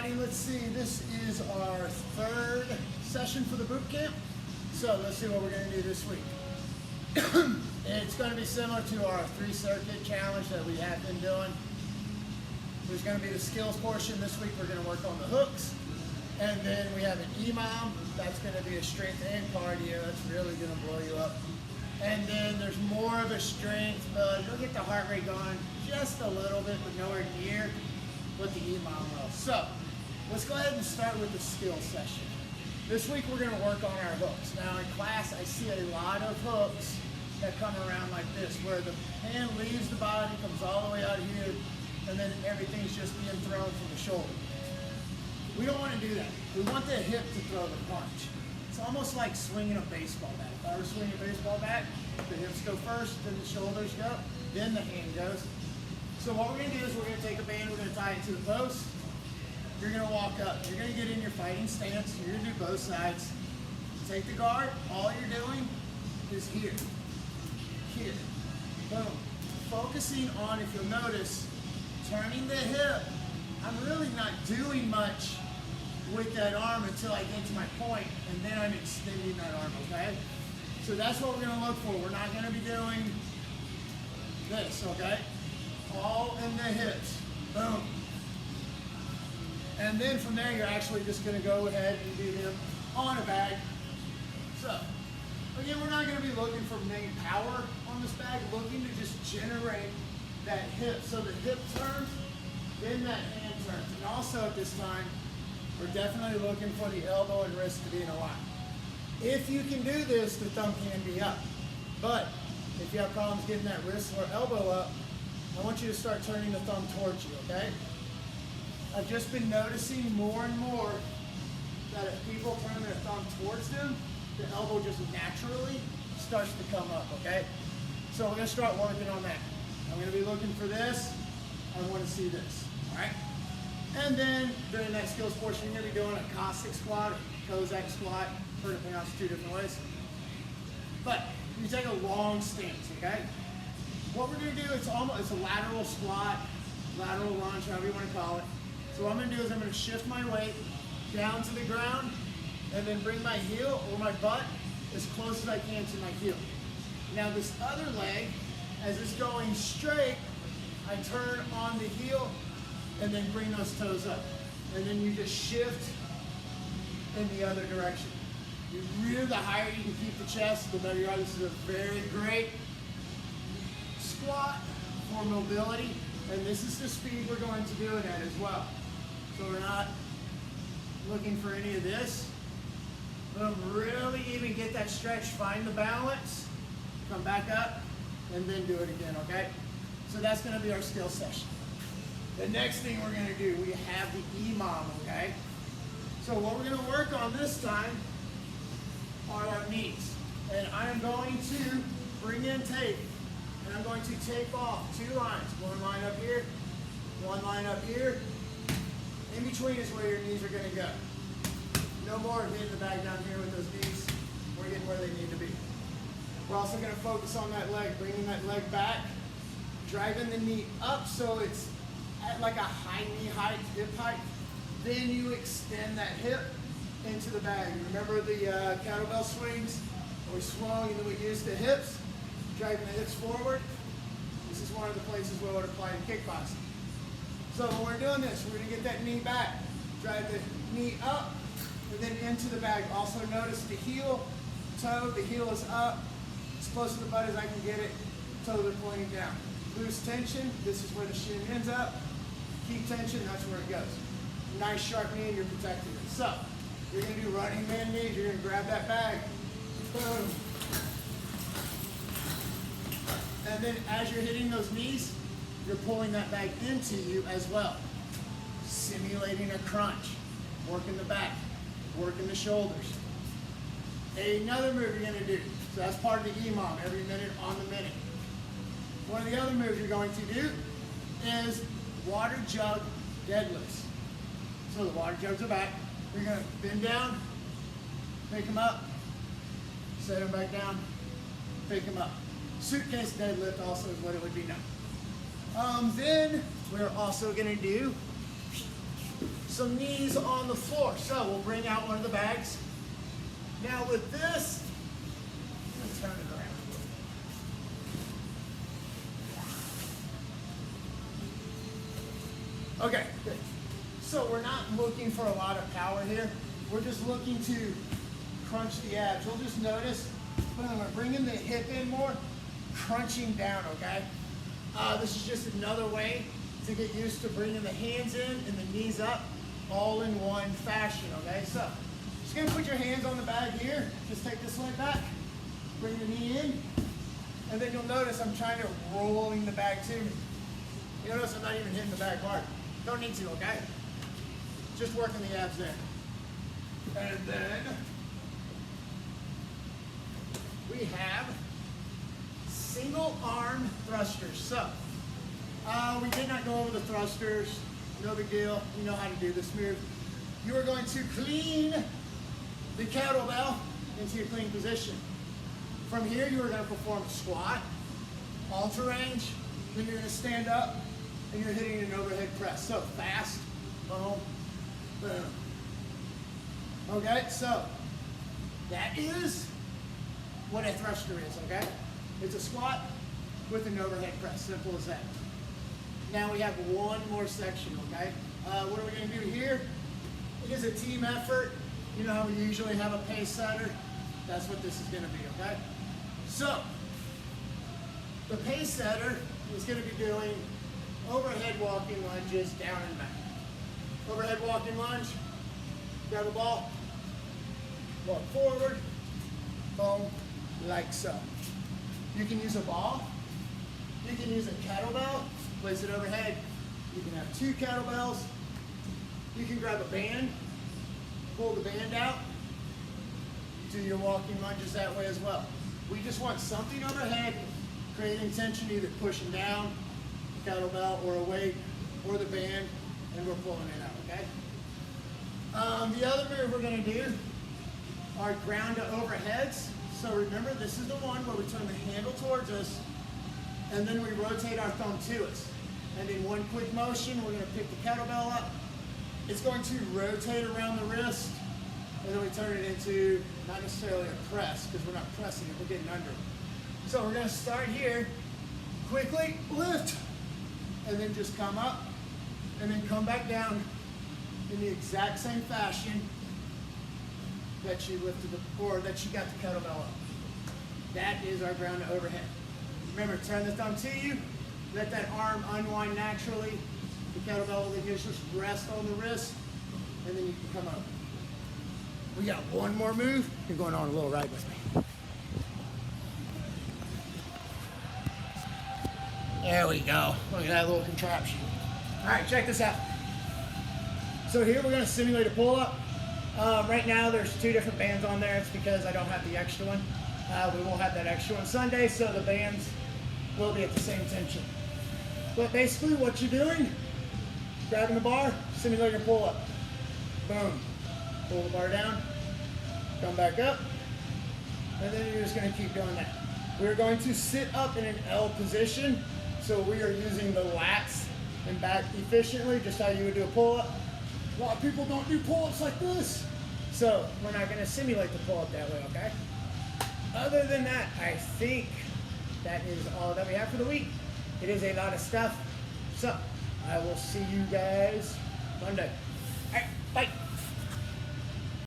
everybody. Let's see, this is our third session for the boot camp. So let's see what we're going to do this week. It's going to be similar to our 3-circuit challenge that we have been doing. There's going to be the skills portion. This week we're going to work on the hooks. And then we have an EMOM. That's going to be a strength and cardio. That's really going to blow you up. And then there's more of a strength, but you'll get the heart rate going just a little bit, but nowhere near what the EMOM will. So let's go ahead and start with the skills session. This week we're going to work on our hooks. Now in class I see a lot of hooks that come around like this, where the hand leaves the body, comes all the way out here, and then everything's just being thrown from the shoulder. We don't want to do that. We want the hip to throw the punch. It's almost like swinging a baseball bat. If I were swinging a baseball bat, the hips go first, then the shoulders go, then the hand goes. So what we're going to do is we're going to take a band, we're going to tie it to the post. You're going to walk up. You're going to get in your fighting stance. You're going to do both sides. Take the guard. All you're doing is here. Here. Boom. Focusing on, if you'll notice, turning the hip. I'm really not doing much with that arm until I get to my point, and then I'm extending that arm, okay? So that's what we're going to look for. We're not going to be doing this, okay? All in the hips. Boom. And then from there, you're actually just going to go ahead and do them on a bag. So, again, we're not going to be looking for main power on this bag, looking to just generate that hip. So the hip turns, then that hand turns. And also at this time, we're definitely looking for the elbow and wrist to be in a line. If you can do this, the thumb can be up. But if you have problems getting that wrist or elbow up, I want you to start turning the thumb towards you, okay? I've just been noticing more and more that if people turn their thumb towards them, the elbow just naturally starts to come up, okay? So we're going to start working on that. I'm going to be looking for this. I want to see this, all right? And then during that skills portion, you're going to be doing a Cossack squat or Kozak squat. I've heard it pronounced 2 different ways. But you take a long stance, okay? What we're going to do, it's a lateral squat, lateral lunge, however you want to call it. So what I'm going to do is I'm going to shift my weight down to the ground and then bring my heel or my butt as close as I can to my heel. Now this other leg, as it's going straight, I turn on the heel and then bring those toes up. And then you just shift in the other direction. You really, the higher you can keep the chest, the better you are. This is a very great squat for mobility. And this is the speed we're going to do it at as well. So we're not looking for any of this. But really even get that stretch, find the balance, come back up, and then do it again, okay? So that's going to be our skill session. The next thing we're going to do, we have the EMOM, okay? So what we're going to work on this time are our knees. And I'm going to bring in tape, and I'm going to tape off 2 lines. One line up here, one line up here. In between is where your knees are going to go. No more hitting the bag down here with those knees. We're getting where they need to be. We're also going to focus on that leg, bringing that leg back, driving the knee up so it's at like a high knee height, hip height. Then you extend that hip into the bag. Remember the kettlebell swings? We swung and then we used the hips, driving the hips forward. This is one of the places where it would apply to kickboxing. So when we're doing this, we're going to get that knee back, drive the knee up, and then into the bag. Also notice the heel, toe, the heel is up, as close to the butt as I can get it, toes are pointing down. Loose tension, this is where the shin ends up. Keep tension, that's where it goes. Nice sharp knee and you're protecting it. So, you're going to do running man knees, you're going to grab that bag, boom. And then as you're hitting those knees, you're pulling that bag into you as well. Simulating a crunch, working the back, working the shoulders. Another move you're going to do, so that's part of the EMOM, every minute on the minute. One of the other moves you're going to do is water jug deadlifts. So the water jugs are back. You're going to bend down, pick them up, set them back down, pick them up. Suitcase deadlift also is what it would be now. Then we're also going to do some knees on the floor. So we'll bring out one of the bags. Now with this, let's turn it around. Okay, good. So we're not looking for a lot of power here. We're just looking to crunch the abs. You'll just notice when I'm bringing the hip in more, crunching down, okay? This is just another way to get used to bringing the hands in and the knees up all in one fashion, okay? So just gonna put your hands on the bag here. Just take this leg back, bring the knee in, and then you'll notice I'm trying to rolling the bag to me. You notice I'm not even hitting the bag hard. Don't need to, okay? Just working the abs there. And then we have single arm thrusters. So we did not go over the thrusters. No big deal. You know how to do this move. You are going to clean the kettlebell into your clean position. From here, you are going to perform a squat, alter range, then you're going to stand up and you're hitting an overhead press. So fast, boom, boom. Okay, so that is what a thruster is, okay? It's a squat with an overhead press, simple as that. Now we have one more section, okay? What are we gonna do here? It is a team effort. You know how we usually have a pace setter? That's what this is gonna be, okay? So, the pace setter is gonna be doing overhead walking lunges down and back. Overhead walking lunge, grab a ball, walk forward, boom, like so. You can use a ball, you can use a kettlebell, place it overhead. You can have 2 kettlebells. You can grab a band, pull the band out, do your walking lunges that way as well. We just want something overhead, creating tension, either pushing down, kettlebell or a weight or the band, and we're pulling it out, okay? The other move we're gonna do are ground to overheads. So remember, this is the one where we turn the handle towards us and then we rotate our thumb to us. And in one quick motion, we're gonna pick the kettlebell up. It's going to rotate around the wrist and then we turn it into not necessarily a press because we're not pressing it, we're getting under it. So we're gonna start here, quickly lift, and then just come up and then come back down in the exact same fashion that you lifted or that you got the kettlebell up. That is our ground to overhead. Remember, turn the thumb to you, let that arm unwind naturally. The kettlebell will just rest on the wrist, and then you can come up. We got one more move. You're going on a little ride with me. There we go. Look at that little contraption. All right, check this out. So here we're gonna simulate a pull-up. Right now there's 2 different bands on there. It's because I don't have the extra one. We won't have that extra one Sunday, so the bands will be at the same tension. But basically what you're doing, grabbing the bar, simulate your pull-up. Boom. Pull the bar down, come back up, and then you're just gonna keep doing that. We're going to sit up in an L position, so we are using the lats and back efficiently, just how you would do a pull-up. A lot of people don't do pull-ups like this, so we're not gonna simulate the pull-up that way, okay? Other than that, I think that is all that we have for the week. It is a lot of stuff, so I will see you guys Monday. All right, bye.